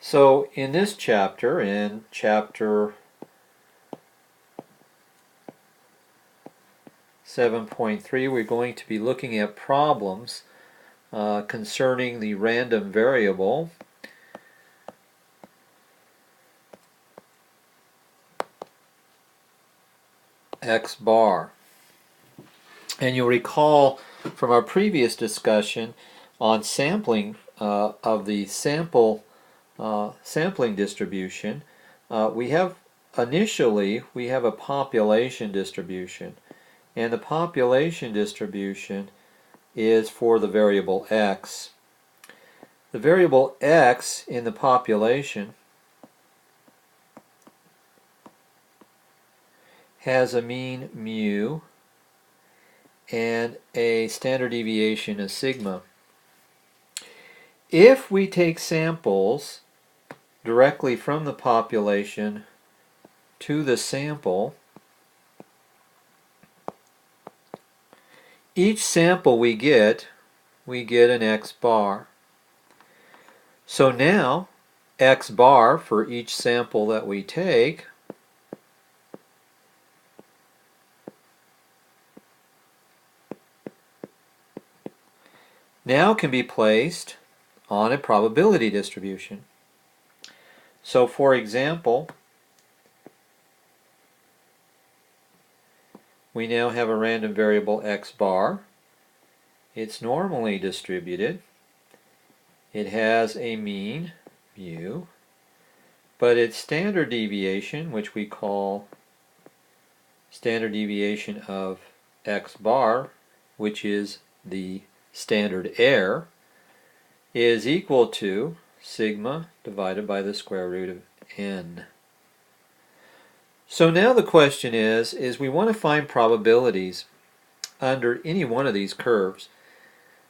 So in this chapter, in chapter 7.3, we're going to be looking at problems concerning the random variable x bar. And you'll recall from our previous discussion on sampling of the sampling distribution, initially we have a population distribution, and the population distribution is for the variable x. The variable x in the population has a mean mu and a standard deviation of sigma. If we take samples directly from the population to the sample, each sample we get an x bar. So now x bar for each sample that we take now can be placed on a probability distribution. So for example, we now have a random variable x bar. It's normally distributed. It has a mean, mu, but its standard deviation, which we call standard deviation of x bar, which is the standard error, is equal to sigma divided by the square root of n. So now the question is we want to find probabilities under any one of these curves.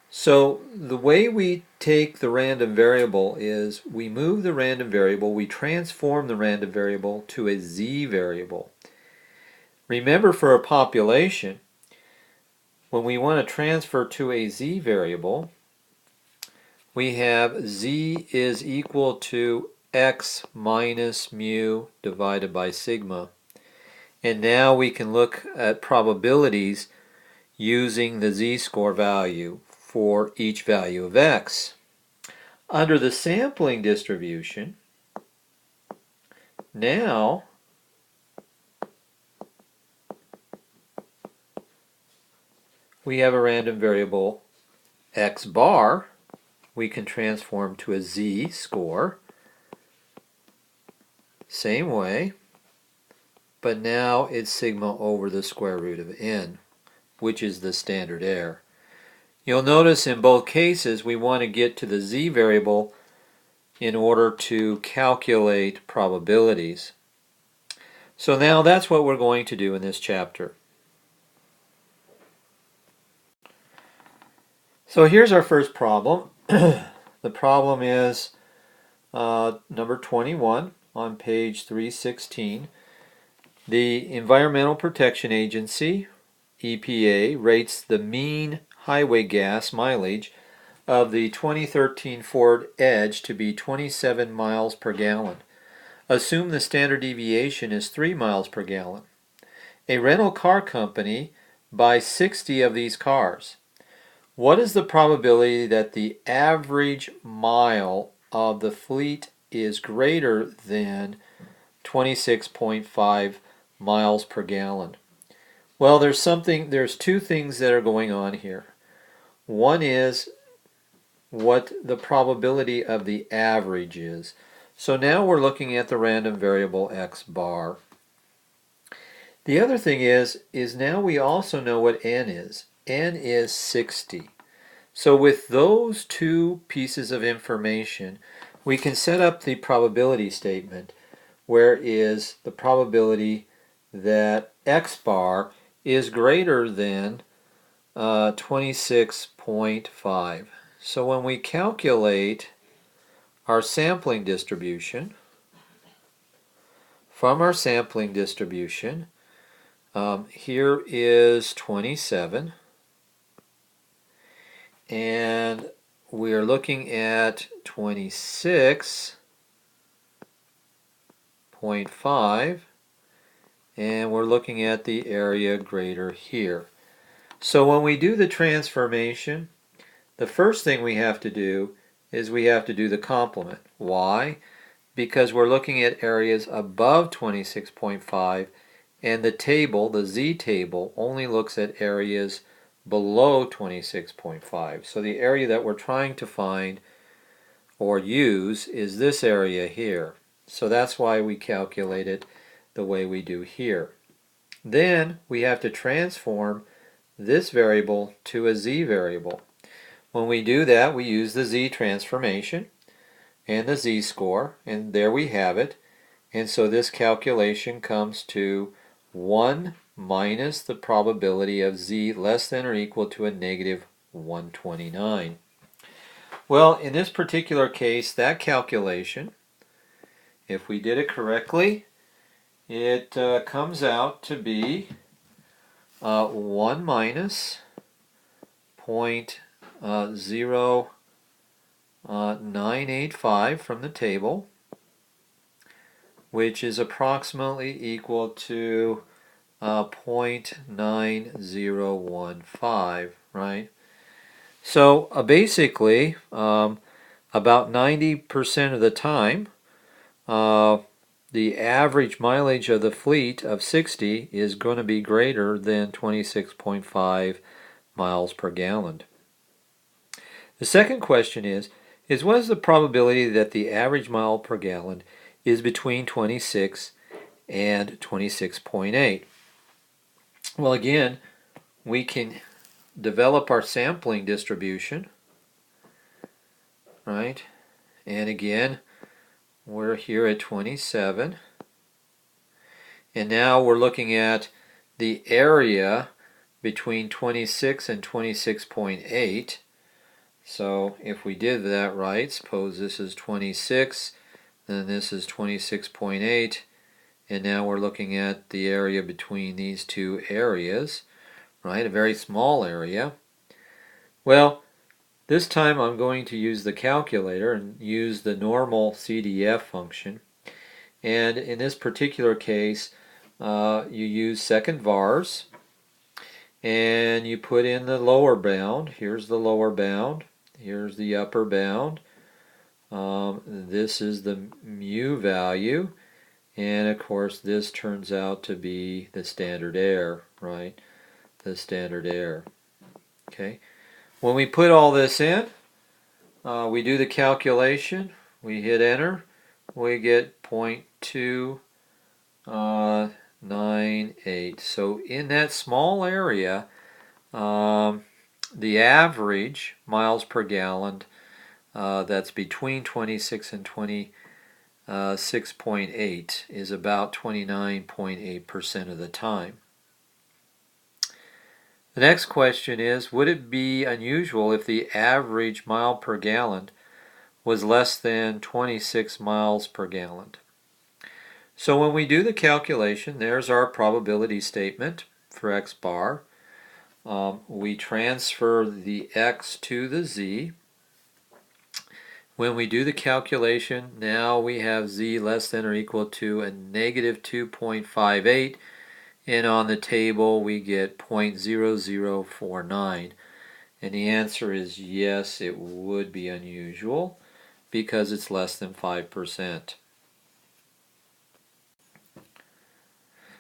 So the way we take the random variable is we move the random variable, we transform the random variable to a z variable. Remember, for a population, when we want to transfer to a z variable, we have z is equal to x minus mu divided by sigma. And now we can look at probabilities using the z-score value for each value of x. Under the sampling distribution, now we have a random variable x bar. We can transform to a z-score, same way, but now it's sigma over the square root of n, which is the standard error. You'll notice in both cases we want to get to the z variable in order to calculate probabilities. So now that's what we're going to do in this chapter. So here's our first problem. The problem is number 21 on page 316. The Environmental Protection Agency, EPA, rates the mean highway gas mileage of the 2013 Ford Edge to be 27 miles per gallon. Assume the standard deviation is 3 miles per gallon. A rental car company buys 60 of these cars. What is the probability that the average mile of the fleet is greater than 26.5 miles per gallon? Well, there's two things that are going on here. One is what the probability of the average is. So now we're looking at the random variable x bar. The other thing is now we also know what n is. N is 60. So with those two pieces of information, we can set up the probability statement, where is the probability that x bar is greater than 26.5. So when we calculate our sampling distribution, from our sampling distribution, here is 27, and we are looking at 26 0.5, and we're looking at the area greater here. So when we do the transformation, the first thing we have to do is we have to do the complement. Why? Because we're looking at areas above 26.5, and the table, the Z table, only looks at areas below 26.5. So the area that we're trying to find or use is this area here. So that's why we calculate it the way we do here. Then we have to transform this variable to a Z variable. When we do that, we use the Z transformation and the Z-score, and there we have it. And so this calculation comes to 1 minus the probability of Z less than or equal to a negative 129. Well, in this particular case, that calculation, if we did it correctly, it comes out to be 1 minus 0.0985 from the table, which is approximately equal to 0.9015, right? So basically, about 90% of the time, the average mileage of the fleet of 60 is going to be greater than 26.5 miles per gallon. The second question is what is the probability that the average mile per gallon is between 26 and 26.8? Well, again, we can develop our sampling distribution, right? And again, we're here at 27. And now we're looking at the area between 26 and 26.8. So if we did that right, suppose this is 26, then this is 26.8, and now we're looking at the area between these two areas, right? A very small area. Well, this time I'm going to use the calculator and use the normal CDF function. And in this particular case, you use second vars, and you put in the lower bound. Here's the lower bound. Here's the upper bound. This is the mu value. And of course, this turns out to be the standard error, right? The standard error. Okay. When we put all this in, we do the calculation. We hit enter. We get 0.298. So in that small area, the average miles per gallon that's between 26 and 26.8 is about 29.8% of the time. The next question is, would it be unusual if the average mile per gallon was less than 26 miles per gallon? So when we do the calculation, there's our probability statement for x bar. We transfer the x to the z. When we do the calculation, now we have z less than or equal to a negative 2.58, and on the table we get 0.0049. And the answer is yes, it would be unusual because it's less than 5%.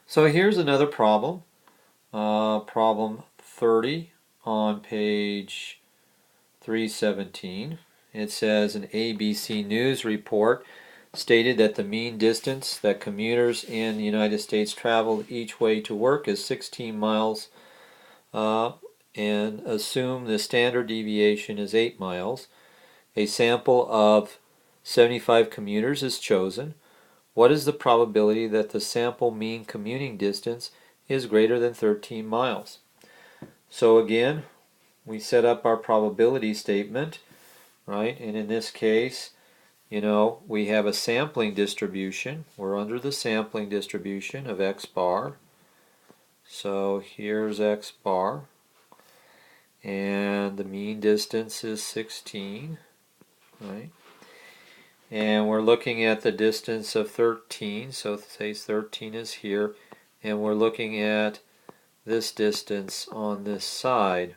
So here's another problem. Problem 30 on page 317. It says an ABC News report stated that the mean distance that commuters in the United States travel each way to work is 16 miles and assume the standard deviation is 8 miles. A sample of 75 commuters is chosen. What is the probability that the sample mean commuting distance is greater than 13 miles? So again, we set up our probability statement, right? And in this case, we have a sampling distribution. We're under the sampling distribution of x bar. So here's x bar. And the mean distance is 16, right? and we're looking at the distance of 13, so say 13 is here, and we're looking at this distance on this side.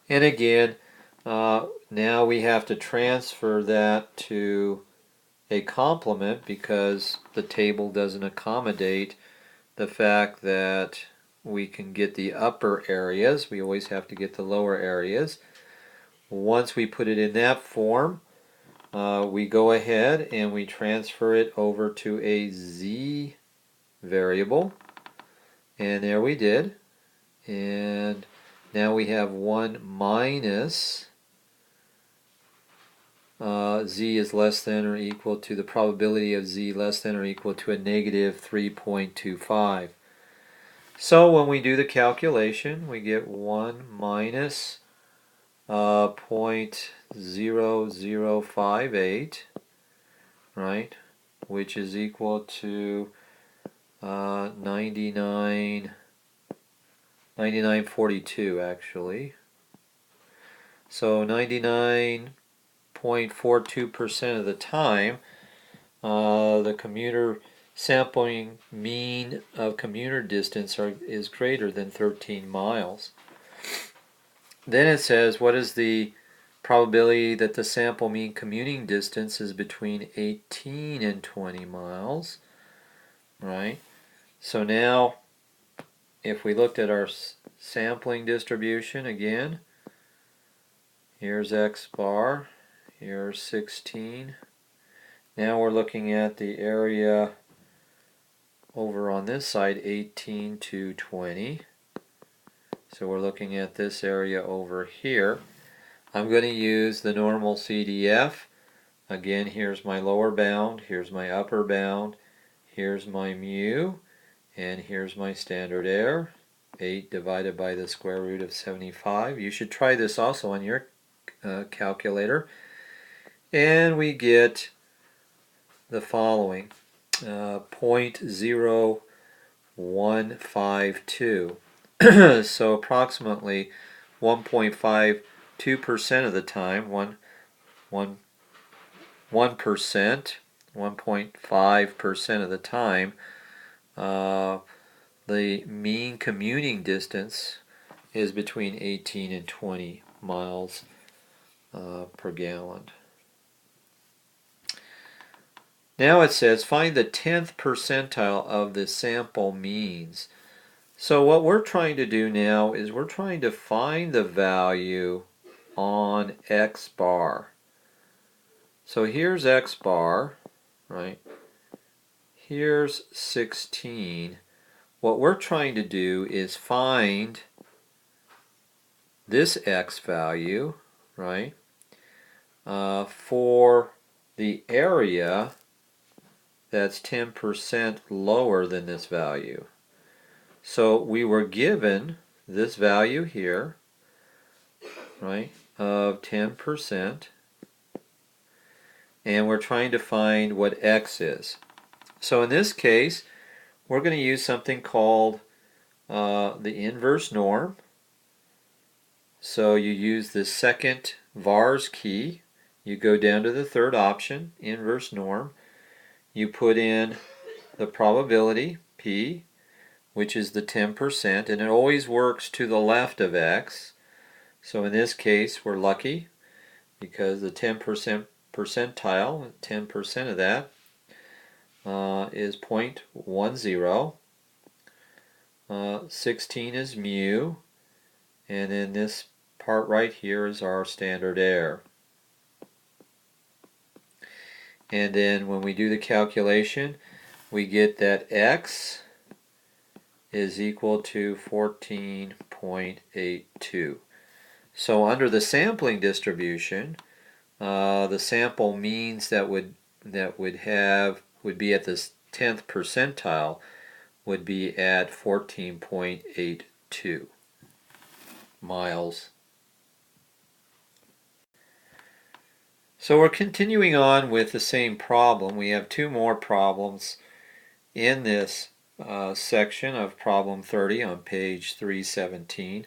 And again, now we have to transfer that to a complement because the table doesn't accommodate the fact that we can get the upper areas. We always have to get the lower areas. Once we put it in that form, we go ahead and we transfer it over to a z variable. And there we did. And now we have 1 minus z is less than or equal to the probability of z less than or equal to a negative 3.25. So when we do the calculation, we get 1 minus 0.0058, right, which is equal to 99.42 actually. So 99.42% of the time, the commuter sampling mean of commuter distance is greater than 13 miles. Then it says, what is the probability that the sample mean commuting distance is between 18 and 20 miles, right? So now, if we looked at our sampling distribution again, here's x bar, here's 16. Now we're looking at the area over on this side, 18 to 20. So we're looking at this area over here. I'm going to use the normal CDF. Again, here's my lower bound, here's my upper bound, here's my mu, and here's my standard error. 8 divided by the square root of 75. You should try this also on your calculator. And we get the following, 0.0152. So approximately 1.52% of the time, 1%, 1.5% of the time, the mean commuting distance is between 18 and 20 miles per gallon. Now it says find the 10th percentile of the sample means. So what we're trying to do now is we're trying to find the value on x bar. So here's x bar, right? Here's 16. What we're trying to do is find this x value, right, for the area that's 10% lower than this value. So we were given this value here, right, of 10%, and we're trying to find what x is. So in this case, we're going to use something called the inverse norm. So you use the second vars key, you go down to the third option, inverse norm, you put in the probability, p, which is the 10%, and it always works to the left of x. So in this case, we're lucky because the 10% percentile, 10% of that, is 0.10. 16 is mu, and then this part right here is our standard error. And then when we do the calculation, we get that x is equal to 14.82. So under the sampling distribution, the sample means that would be at the 10th percentile would be at 14.82 miles. So we're continuing on with the same problem. We have two more problems in this section of problem 30 on page 317.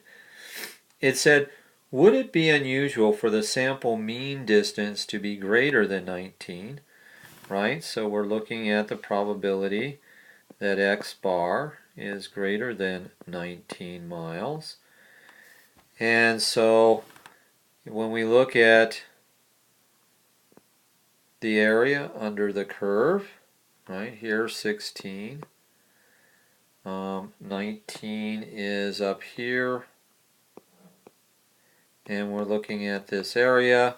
It said, would it be unusual for the sample mean distance to be greater than 19? Right, so we're looking at the probability that x bar is greater than 19 miles. And so when we look at the area under the curve, right here 16, 19 is up here, and we're looking at this area,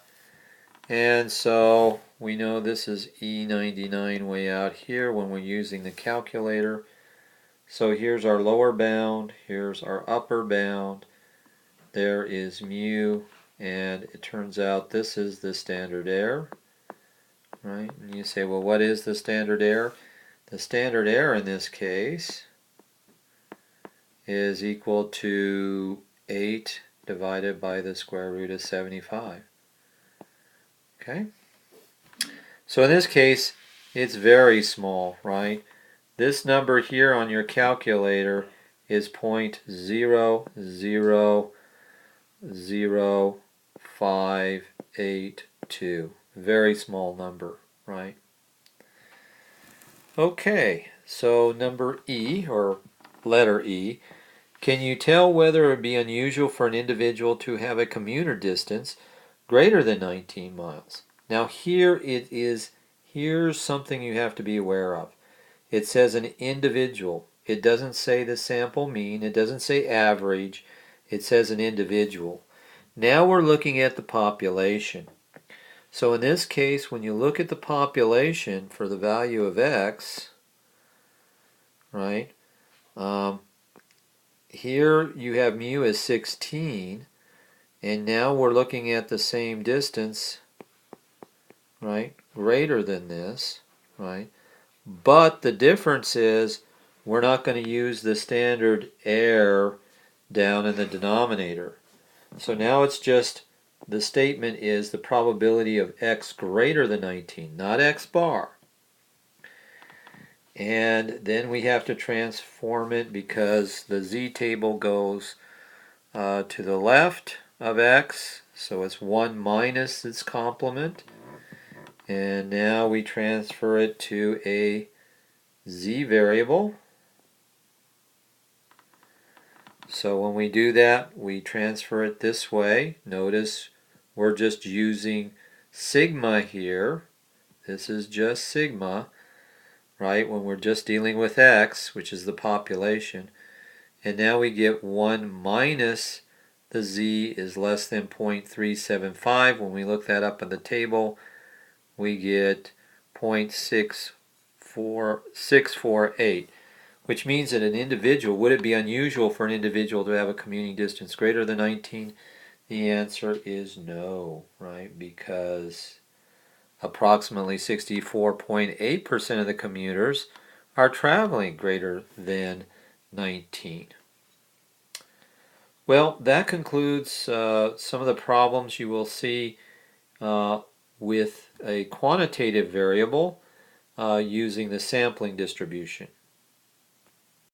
and so we know this is E99 way out here when we're using the calculator. So here's our lower bound, here's our upper bound, there is mu, and it turns out this is the standard error, right? And you say, well, what is the standard error? The standard error in this case is equal to 8 divided by the square root of 75. Okay? So in this case, it's very small, right? This number here on your calculator is 0.000582. Very small number, right? Okay, so number E, or letter E, can you tell whether it would be unusual for an individual to have a commuter distance greater than 19 miles? Now here it is, here's something you have to be aware of. It says an individual. It doesn't say the sample mean. It doesn't say average. It says an individual. Now we're looking at the population. So in this case, when you look at the population for the value of x, right, here you have mu as 16, and now we're looking at the same distance, right, greater than this, right? But the difference is we're not going to use the standard error down in the denominator. So now it's just, the statement is the probability of x greater than 19, not x bar. And then we have to transform it because the z table goes to the left of x, so it's 1 minus its complement. And now we transfer it to a z variable. So when we do that, we transfer it this way. Notice we're just using sigma here. This is just sigma, right, when we're just dealing with x, which is the population. And now we get 1 minus the z is less than 0.375. When we look that up in the table, we get 0.648, which means that an individual, would it be unusual for an individual to have a commuting distance greater than 19? The answer is no, right? Because approximately 64.8% of the commuters are traveling greater than 19. Well, that concludes some of the problems you will see with a quantitative variable using the sampling distribution.